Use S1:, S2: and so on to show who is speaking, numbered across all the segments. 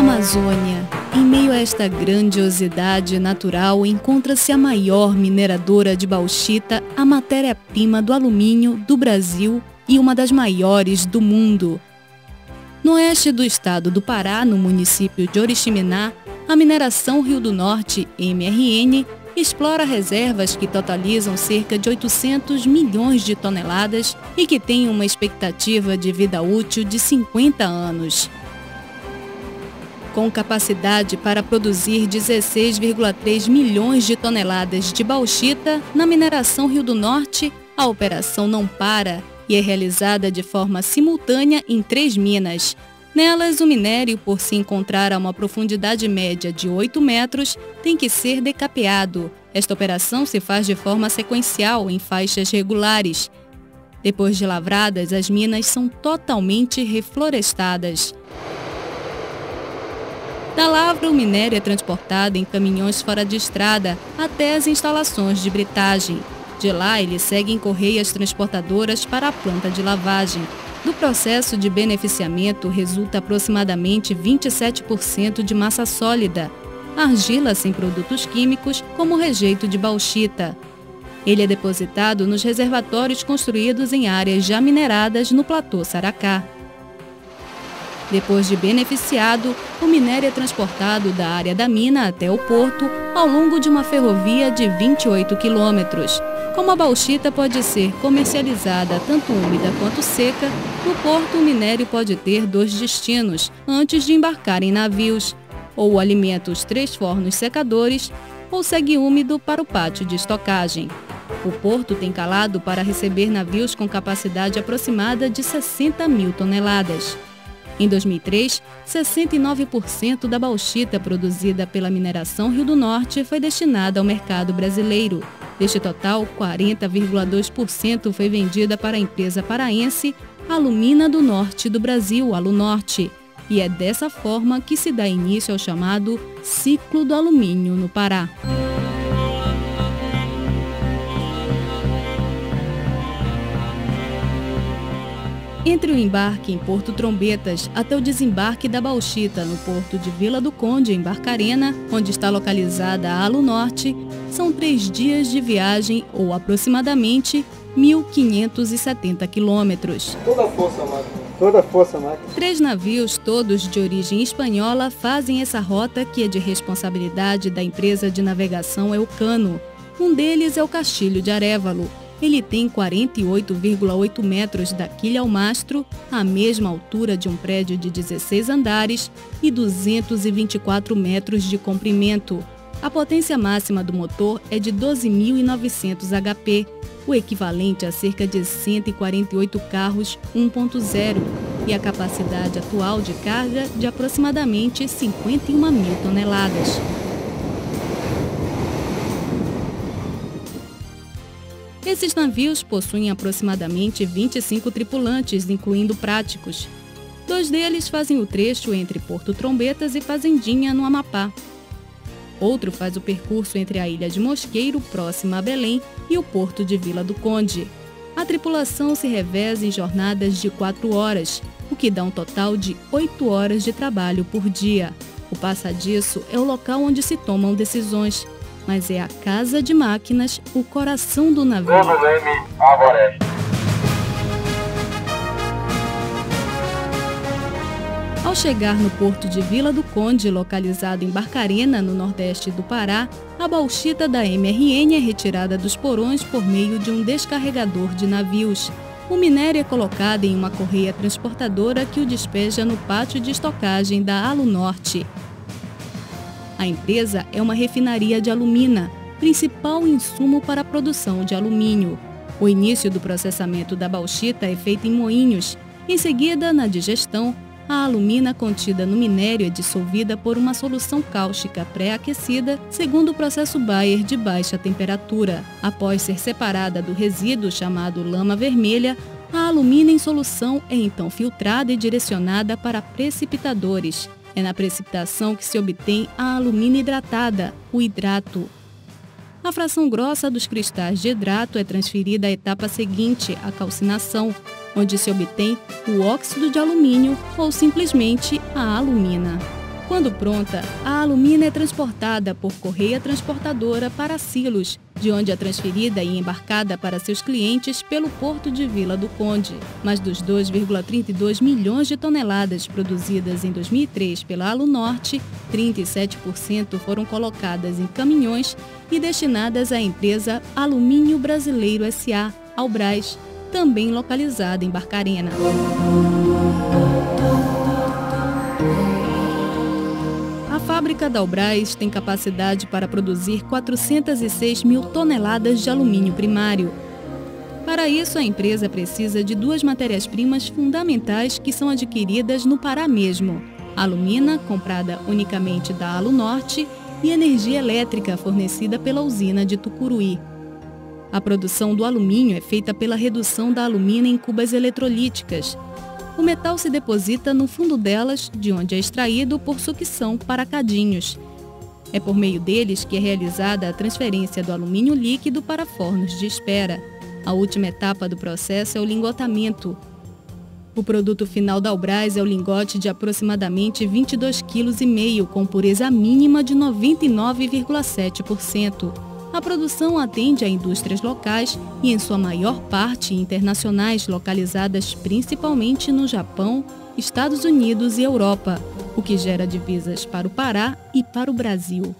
S1: Amazônia. Em meio a esta grandiosidade natural, encontra-se a maior mineradora de bauxita, a matéria-prima do alumínio do Brasil e uma das maiores do mundo. No oeste do estado do Pará, no município de Oriximiná, a Mineração Rio do Norte, MRN, explora reservas que totalizam cerca de 800 milhões de toneladas e que têm uma expectativa de vida útil de 50 anos. Com capacidade para produzir 16,3 milhões de toneladas de bauxita, na Mineração Rio do Norte, a operação não para e é realizada de forma simultânea em 3 minas. Nelas, o minério, por se encontrar a uma profundidade média de 8 metros, tem que ser decapeado. Esta operação se faz de forma sequencial, em faixas regulares. Depois de lavradas, as minas são totalmente reflorestadas. Da lavra, o minério é transportado em caminhões fora de estrada até as instalações de britagem. De lá, ele segue em correias transportadoras para a planta de lavagem. Do processo de beneficiamento resulta aproximadamente 27% de massa sólida, argila sem produtos químicos, como rejeito de bauxita. Ele é depositado nos reservatórios construídos em áreas já mineradas no platô Saracá. Depois de beneficiado, o minério é transportado da área da mina até o porto ao longo de uma ferrovia de 28 quilômetros. Como a bauxita pode ser comercializada tanto úmida quanto seca, no porto o minério pode ter 2 destinos antes de embarcar em navios. Ou alimenta os 3 fornos secadores, ou segue úmido para o pátio de estocagem. O porto tem calado para receber navios com capacidade aproximada de 60 mil toneladas. Em 2003, 69% da bauxita produzida pela Mineração Rio do Norte foi destinada ao mercado brasileiro. Deste total, 40,2% foi vendida para a empresa paraense Alumina do Norte do Brasil, Alunorte. E é dessa forma que se dá início ao chamado ciclo do alumínio no Pará. Entre o embarque em Porto Trombetas até o desembarque da bauxita no porto de Vila do Conde, em Barcarena, onde está localizada a Alunorte, são 3 dias de viagem ou aproximadamente 1.570 quilômetros.
S2: Toda força, máquina.
S1: 3 navios, todos de origem espanhola, fazem essa rota que é de responsabilidade da empresa de navegação Elcano. Um deles é o Castilho de Arévalo. Ele tem 48,8 metros da quilha ao mastro, a mesma altura de um prédio de 16 andares e 224 metros de comprimento. A potência máxima do motor é de 12.900 HP, o equivalente a cerca de 148 carros 1.0, e a capacidade atual de carga de aproximadamente 51 mil toneladas. Esses navios possuem aproximadamente 25 tripulantes, incluindo práticos. 2 deles fazem o trecho entre Porto Trombetas e Fazendinha, no Amapá. Outro faz o percurso entre a ilha de Mosqueiro, próxima a Belém, e o porto de Vila do Conde. A tripulação se reveza em jornadas de 4 horas, o que dá um total de 8 horas de trabalho por dia. O passadiço é o local onde se tomam decisões, mas é a casa de máquinas, o coração do navio. Ao chegar no porto de Vila do Conde, localizado em Barcarena, no nordeste do Pará, a bauxita da MRN é retirada dos porões por meio de um descarregador de navios. O minério é colocado em uma correia transportadora que o despeja no pátio de estocagem da Alunorte. A empresa é uma refinaria de alumina, principal insumo para a produção de alumínio. O início do processamento da bauxita é feito em moinhos. Em seguida, na digestão, a alumina contida no minério é dissolvida por uma solução cáustica pré-aquecida, segundo o processo Bayer de baixa temperatura. Após ser separada do resíduo chamado lama vermelha, a alumina em solução é então filtrada e direcionada para precipitadores. É na precipitação que se obtém a alumina hidratada, o hidrato. A fração grossa dos cristais de hidrato é transferida à etapa seguinte, a calcinação, onde se obtém o óxido de alumínio ou simplesmente a alumina. Quando pronta, a alumina é transportada por correia transportadora para silos, de onde é transferida e embarcada para seus clientes pelo porto de Vila do Conde. Mas dos 2,32 milhões de toneladas produzidas em 2003 pela Alunorte, 37% foram colocadas em caminhões e destinadas à empresa Alumínio Brasileiro S.A., Albras, também localizada em Barcarena. A fábrica da Albras tem capacidade para produzir 406 mil toneladas de alumínio primário. Para isso, a empresa precisa de duas matérias-primas fundamentais que são adquiridas no Pará mesmo: alumina, comprada unicamente da Alunorte, e energia elétrica fornecida pela usina de Tucuruí. A produção do alumínio é feita pela redução da alumina em cubas eletrolíticas. O metal se deposita no fundo delas, de onde é extraído por sucção para cadinhos. É por meio deles que é realizada a transferência do alumínio líquido para fornos de espera. A última etapa do processo é o lingotamento. O produto final da Albras é o lingote de aproximadamente 22,5 kg, com pureza mínima de 99,7%. A produção atende a indústrias locais e, em sua maior parte, internacionais, localizadas principalmente no Japão, Estados Unidos e Europa, o que gera divisas para o Pará e para o Brasil.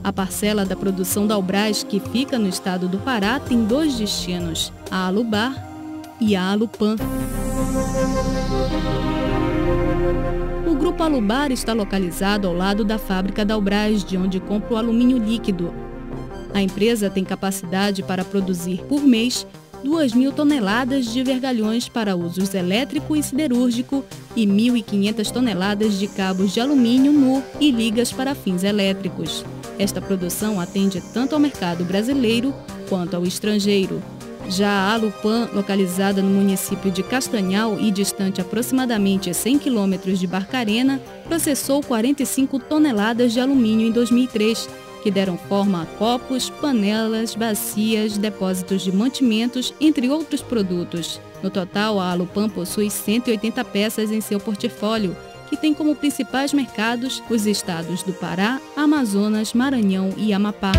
S1: A parcela da produção da Albras, que fica no estado do Pará, tem dois destinos: a Alubar e a Alupan. O Grupo Alubar está localizado ao lado da fábrica da Albras, de onde compra o alumínio líquido. A empresa tem capacidade para produzir por mês 2.000 toneladas de vergalhões para usos elétrico e siderúrgico e 1.500 toneladas de cabos de alumínio nu e ligas para fins elétricos. Esta produção atende tanto ao mercado brasileiro quanto ao estrangeiro. Já a Alupan, localizada no município de Castanhal e distante aproximadamente 100 quilômetros de Barcarena, processou 45 toneladas de alumínio em 2003, que deram forma a copos, panelas, bacias, depósitos de mantimentos, entre outros produtos. No total, a Alupan possui 180 peças em seu portfólio, que tem como principais mercados os estados do Pará, Amazonas, Maranhão e Amapá.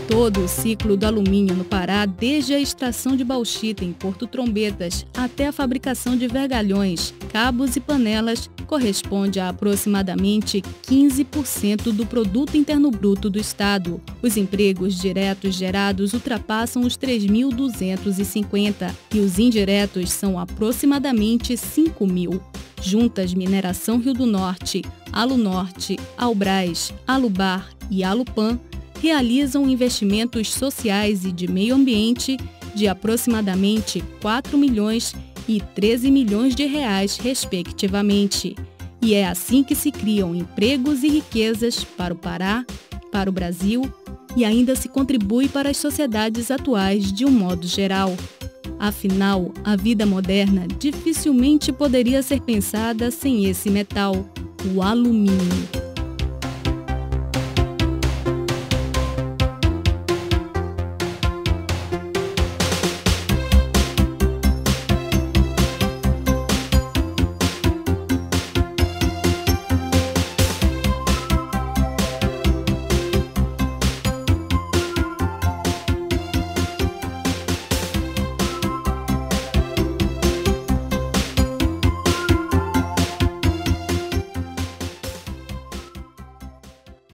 S1: Todo o ciclo do alumínio no Pará, desde a extração de bauxita em Porto Trombetas até a fabricação de vergalhões, cabos e panelas, corresponde a aproximadamente 15% do produto interno bruto do estado. Os empregos diretos gerados ultrapassam os 3.250 e os indiretos são aproximadamente 5.000. Juntas Mineração Rio do Norte, Alunorte, Albras, Alubar e Alupan realizam investimentos sociais e de meio ambiente de aproximadamente 4 milhões e 13 milhões de reais, respectivamente. E é assim que se criam empregos e riquezas para o Pará, para o Brasil e ainda se contribui para as sociedades atuais de um modo geral. Afinal, a vida moderna dificilmente poderia ser pensada sem esse metal, o alumínio.